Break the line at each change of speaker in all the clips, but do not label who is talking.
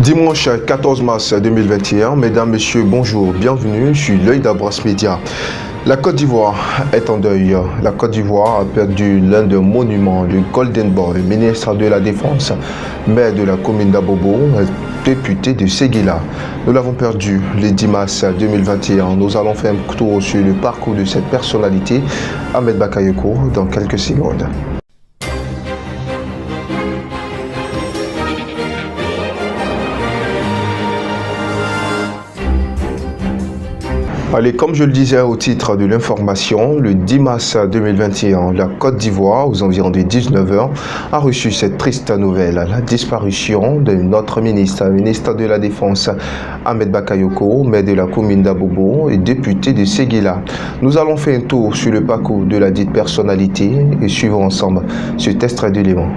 Dimanche 14 mars 2021, mesdames, messieurs, bonjour, bienvenue sur l'œil d'Abras Média. La Côte d'Ivoire est en deuil. La Côte d'Ivoire a perdu l'un des monuments, le Golden Boy, ministre de la Défense, maire de la commune d'Abobo, député de Séguila. Nous l'avons perdu le 10 mars 2021. Nous allons faire un tour sur le parcours de cette personnalité, Ahmed Bakayoko, dans quelques secondes. Allez, comme je le disais au titre de l'information, le 10 mars 2021, la Côte d'Ivoire, aux environs de 19h, a reçu cette triste nouvelle, la disparition de notre ministre de la Défense, Ahmed Bakayoko, maire de la commune d'Abobo et député de Séguila. Nous allons faire un tour sur le parcours de la dite personnalité et suivons ensemble ce extrait d'éléments.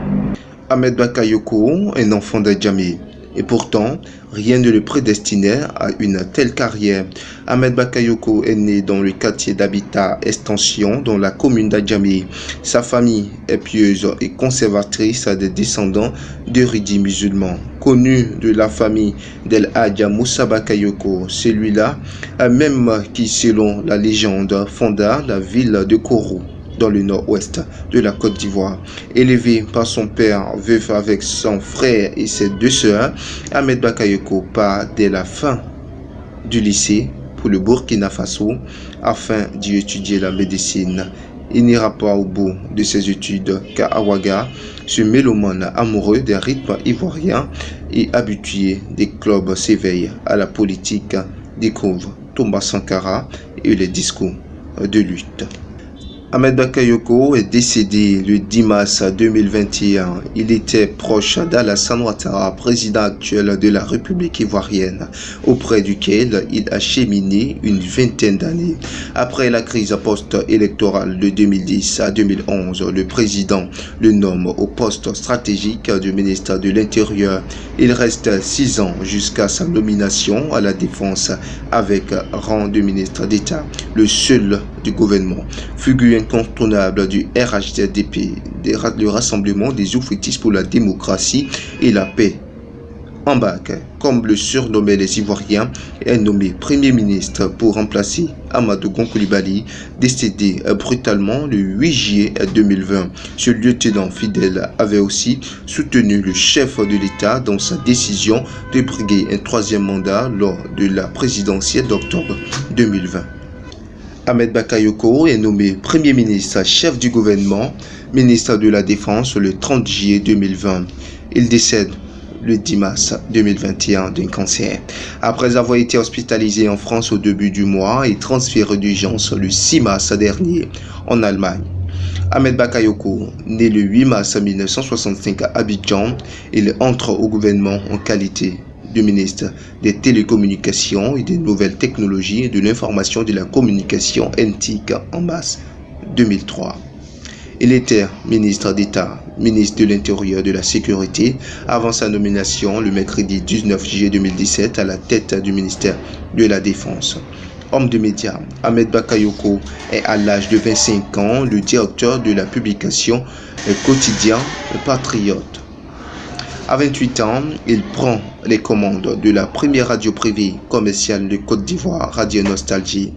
Ahmed Bakayoko, un enfant d'Adjamé. Et pourtant, rien ne le prédestinait à une telle carrière. Ahmed Bakayoko est né dans le quartier d'habitat Extension, dans la commune d'Adjamé. Sa famille est pieuse et conservatrice des descendants d'érudits musulmans. Connu de la famille d'El Hadja Moussa Bakayoko, celui-là, même qui, selon la légende, fonda la ville de Koro, dans le nord-ouest de la Côte d'Ivoire. Élevé par son père, veuf avec son frère et ses deux sœurs, Ahmed Bakayoko part dès la fin du lycée pour le Burkina Faso afin d'y étudier la médecine. Il n'ira pas au bout de ses études car Awaga, ce mélomane amoureux des rythmes ivoiriens et habitué des clubs s'éveille à la politique, découvre Thomas Sankara et les discours de lutte. Ahmed Bakayoko est décédé le 10 mars 2021. Il était proche d'Alassane Ouattara, président actuel de la République ivoirienne, auprès duquel il a cheminé une vingtaine d'années. Après la crise post-électorale de 2010 à 2011, le président le nomme au poste stratégique du ministre de l'Intérieur. Il reste 6 ans jusqu'à sa nomination à la Défense avec rang de ministre d'État, le seul du gouvernement. Figure incontournable du RHDP, le Rassemblement des oufritistes pour la démocratie et la paix. En bac, comme le surnommaient les Ivoiriens, est nommé Premier ministre pour remplacer Amadou Gon Coulibaly, décédé brutalement le 8 juillet 2020. Ce lieutenant fidèle avait aussi soutenu le chef de l'État dans sa décision de briguer un troisième mandat lors de la présidentielle d'octobre 2020. Ahmed Bakayoko est nommé Premier ministre, chef du gouvernement, ministre de la Défense le 30 juillet 2020. Il décède le 10 mars 2021 d'un cancer. Après avoir été hospitalisé en France au début du mois et transféré d'urgence le 6 mars dernier en Allemagne. Ahmed Bakayoko, né le 8 mars 1965 à Abidjan, il entre au gouvernement en qualité de ministre des télécommunications et des nouvelles technologies et de l'information de la communication NTIC en mars 2003. Il était ministre d'État, ministre de l'Intérieur et de la Sécurité avant sa nomination le mercredi 19 juillet 2017 à la tête du ministère de la Défense. Homme de médias, Ahmed Bakayoko est à l'âge de 25 ans le directeur de la publication quotidien Patriote. À 28 ans, il prend les commandes de la première radio privée commerciale de Côte d'Ivoire, Radio Nostalgie.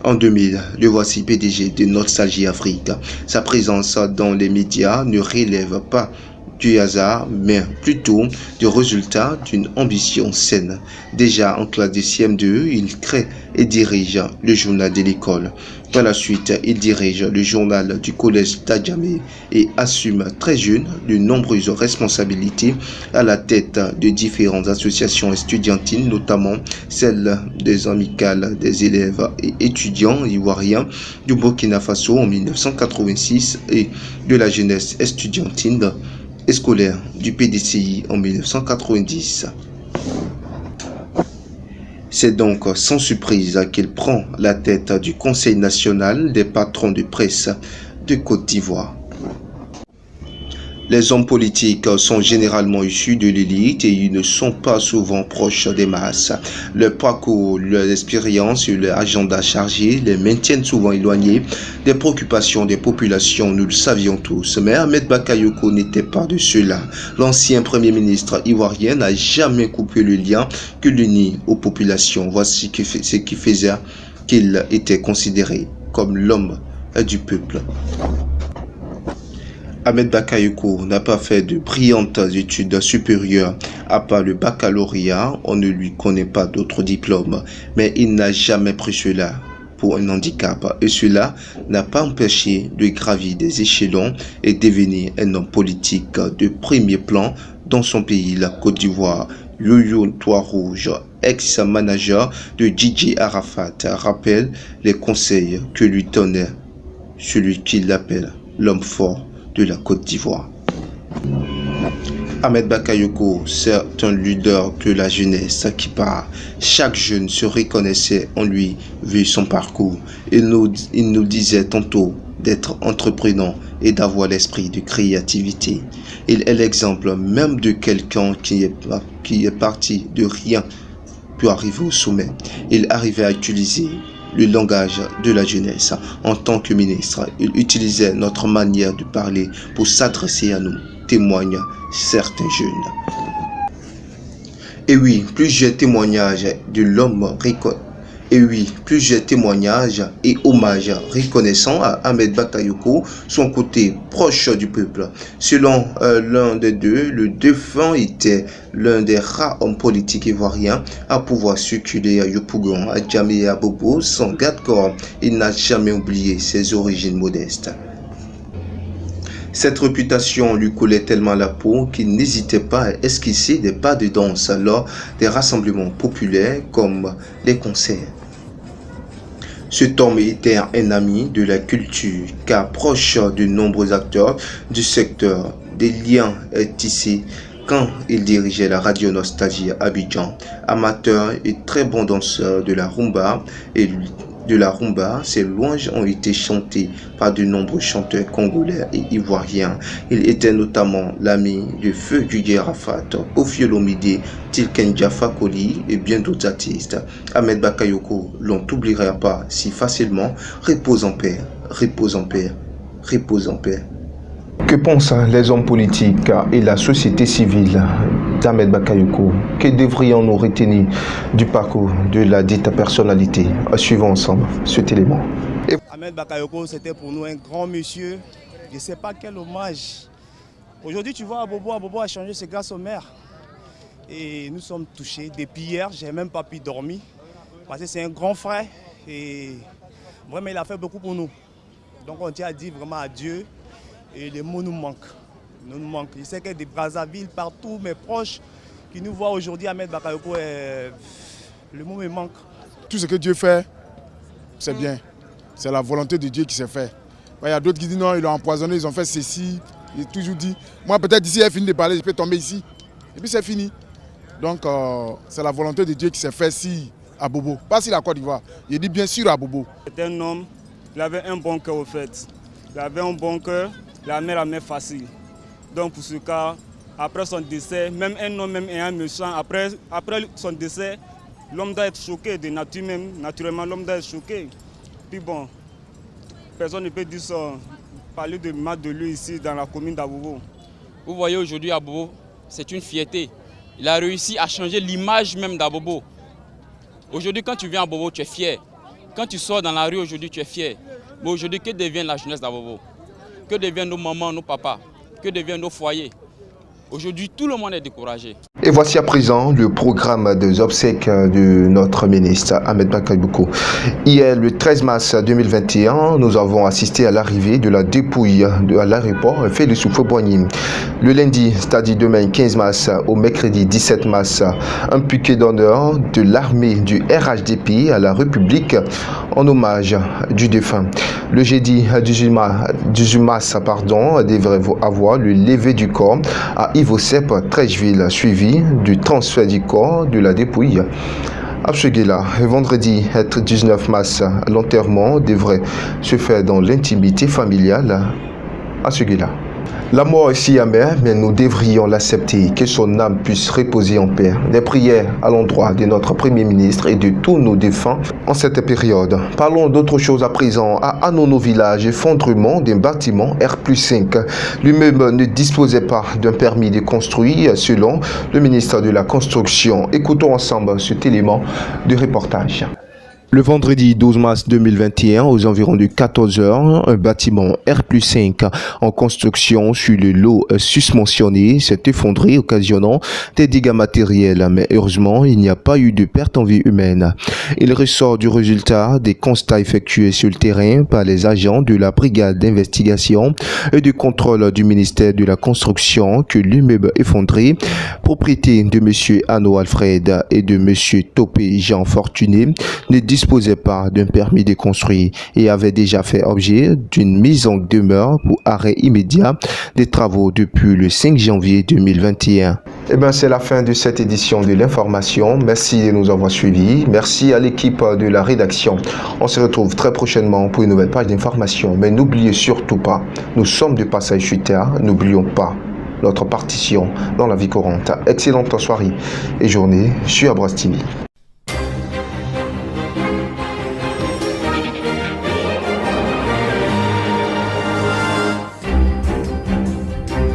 En 2000, le voici PDG de Nostalgie Afrique. Sa présence dans les médias ne relève pas du hasard, mais plutôt du résultat d'une ambition saine. Déjà en classe de CM2, il crée et dirige le journal de l'école. Par la suite, il dirige le journal du collège d'Adjamé et assume très jeune de nombreuses responsabilités à la tête de différentes associations estudiantines, notamment celle des amicales des élèves et étudiants ivoiriens du Burkina Faso en 1986 et de la jeunesse estudiantine et scolaire du PDCI en 1990. C'est donc sans surprise qu'il prend la tête du Conseil national des patrons de presse de Côte d'Ivoire. Les hommes politiques sont généralement issus de l'élite et ils ne sont pas souvent proches des masses. Leur parcours, leur expérience et leur agenda chargé les maintiennent souvent éloignés des préoccupations des populations, nous le savions tous. Mais Ahmed Bakayoko n'était pas de ceux-là. L'ancien premier ministre ivoirien n'a jamais coupé le lien que l'unit aux populations. Voici ce qui faisait qu'il était considéré comme l'homme du peuple. Ahmed Bakayoko n'a pas fait de brillantes études supérieures. À part le baccalauréat, on ne lui connaît pas d'autres diplômes. Mais il n'a jamais pris cela pour un handicap. Et cela n'a pas empêché de gravir des échelons et devenir un homme politique de premier plan dans son pays, la Côte d'Ivoire. Yoyo Toit Rouge, ex-manager de DJ Arafat, rappelle les conseils que lui donnait celui qu'il appelle l'homme fort de la Côte d'Ivoire. Ahmed Bakayoko, c'est un leader de la jeunesse qui part. Chaque jeune se reconnaissait en lui vu son parcours. Il nous disait tantôt d'être entreprenant et d'avoir l'esprit de créativité. Il est l'exemple même de quelqu'un qui est parti de rien pour arriver au sommet. Il arrivait à utiliser le langage de la jeunesse. En tant que ministre, il utilisait notre manière de parler pour s'adresser à nous, témoignent certains jeunes. Et oui, plusieurs témoignages de l'homme plusieurs témoignages et hommages reconnaissant à Ahmed Bakayoko son côté proche du peuple. Selon l'un des deux, le défunt était l'un des rares hommes politiques ivoiriens à pouvoir circuler à Yopougon, à Djamé et à Bobo sans garde-corps. Il n'a jamais oublié ses origines modestes. Cette réputation lui collait tellement à la peau qu'il n'hésitait pas à esquisser des pas de danse lors des rassemblements populaires comme les concerts. Cet homme était un ami de la culture car proche de nombreux acteurs du secteur, des liens tissés quand il dirigeait la radio Nostalgie à Abidjan. Amateur et très bon danseur de la rumba ses louanges ont été chantées par de nombreux chanteurs congolais et ivoiriens. Il était notamment l'ami de Feu Didier Arafat, Ophio Lomide, Tilken Jaffa Koli et bien d'autres artistes. Ahmed Bakayoko, l'on n'oubliera pas si facilement. Repose en paix, repose en paix, repose en paix. Que pensent les hommes politiques et la société civile d'Ahmed Bakayoko? Que devrions-nous retenir du parcours de la dite personnalité? Suivons ensemble cet élément.
Ahmed Bakayoko, c'était pour nous un grand monsieur. Je ne sais pas quel hommage. Aujourd'hui, tu vois, Abobo a changé ses grâce au maire. Et nous sommes touchés. Depuis hier, je n'ai même pas pu dormir. Parce que c'est un grand frère. Et vraiment, il a fait beaucoup pour nous. Donc, on tient à dire vraiment adieu. Et les mots nous manquent. Je sais que des Brazzaville, partout, mes proches qui nous voient aujourd'hui, Ahmed Bakayoko, le mot me manque.
Tout ce que Dieu fait, c'est bien. C'est la volonté de Dieu qui s'est fait. Il y a d'autres qui disent non, ils l'ont empoisonné, ils ont fait ceci. J'ai toujours dit, moi peut-être d'ici elle finit de parler, je peux tomber ici. Et puis c'est fini. Donc c'est la volonté de Dieu qui s'est fait si à Bobo. Pas si la Côte d'Ivoire. Il dit bien sûr à Bobo.
C'était un homme, il avait un bon cœur au fait. Il avait un bon cœur. La main facile. Donc pour ce cas, après son décès, même un homme même ayant méchant, après son décès, l'homme doit être choqué de nature même. Naturellement, l'homme doit être choqué. Puis bon, personne ne peut dire ça, parler de mal de lui ici dans la commune d'Abobo.
Vous voyez aujourd'hui Abobo, c'est une fierté. Il a réussi à changer l'image même d'Abobo. Aujourd'hui, quand tu viens à Abobo, tu es fier. Quand tu sors dans la rue aujourd'hui, tu es fier. Mais aujourd'hui, que devient la jeunesse d'Abobo? Que deviennent nos mamans, nos papas? Que deviennent nos foyers? Aujourd'hui, tout le monde est découragé.
Et voici à présent le programme des obsèques de notre ministre Ahmed Bakayoko. Hier, le 13 mars 2021, nous avons assisté à l'arrivée de la dépouille à l'aéroport Félix Houphouët-Boigny. Le lundi, c'est-à-dire demain 15 mars au mercredi 17 mars, un piquet d'honneur de l'armée du RHDP à la République en hommage du défunt. Le jeudi 18 mars, devrait avoir le lever du corps à Ivosep, Trècheville, suivi du transfert du corps de la dépouille à Seguela. Vendredi 19 mars, l'enterrement devrait se faire dans l'intimité familiale à Seguela. La mort est si amère, mais nous devrions l'accepter, que son âme puisse reposer en paix. Des prières à l'endroit de notre Premier ministre et de tous nos défunts en cette période. Parlons d'autre chose à présent. À Anono village, effondrement d'un bâtiment R+5. Lui-même ne disposait pas d'un permis de construire selon le ministère de la Construction. Écoutons ensemble cet élément de reportage. Le vendredi 12 mars 2021, aux environs de 14 h, un bâtiment R+5 en construction sur le lot susmentionné s'est effondré, occasionnant des dégâts matériels. Mais heureusement, il n'y a pas eu de perte en vie humaine. Il ressort du résultat des constats effectués sur le terrain par les agents de la brigade d'investigation et de contrôle du ministère de la Construction que l'immeuble effondré, propriété de M. Anno Alfred et de M. Topé Jean Fortuné, ne disposait pas d'un permis de construire et avait déjà fait objet d'une mise en demeure pour arrêt immédiat des travaux depuis le 5 janvier 2021. Eh bien, c'est la fin de cette édition de l'information. Merci de nous avoir suivis. Merci à l'équipe de la rédaction. On se retrouve très prochainement pour une nouvelle page d'information. Mais n'oubliez surtout pas, nous sommes de passage sur Terre. N'oublions pas notre partition dans la vie courante. Excellente soirée et journée sur Abras TV.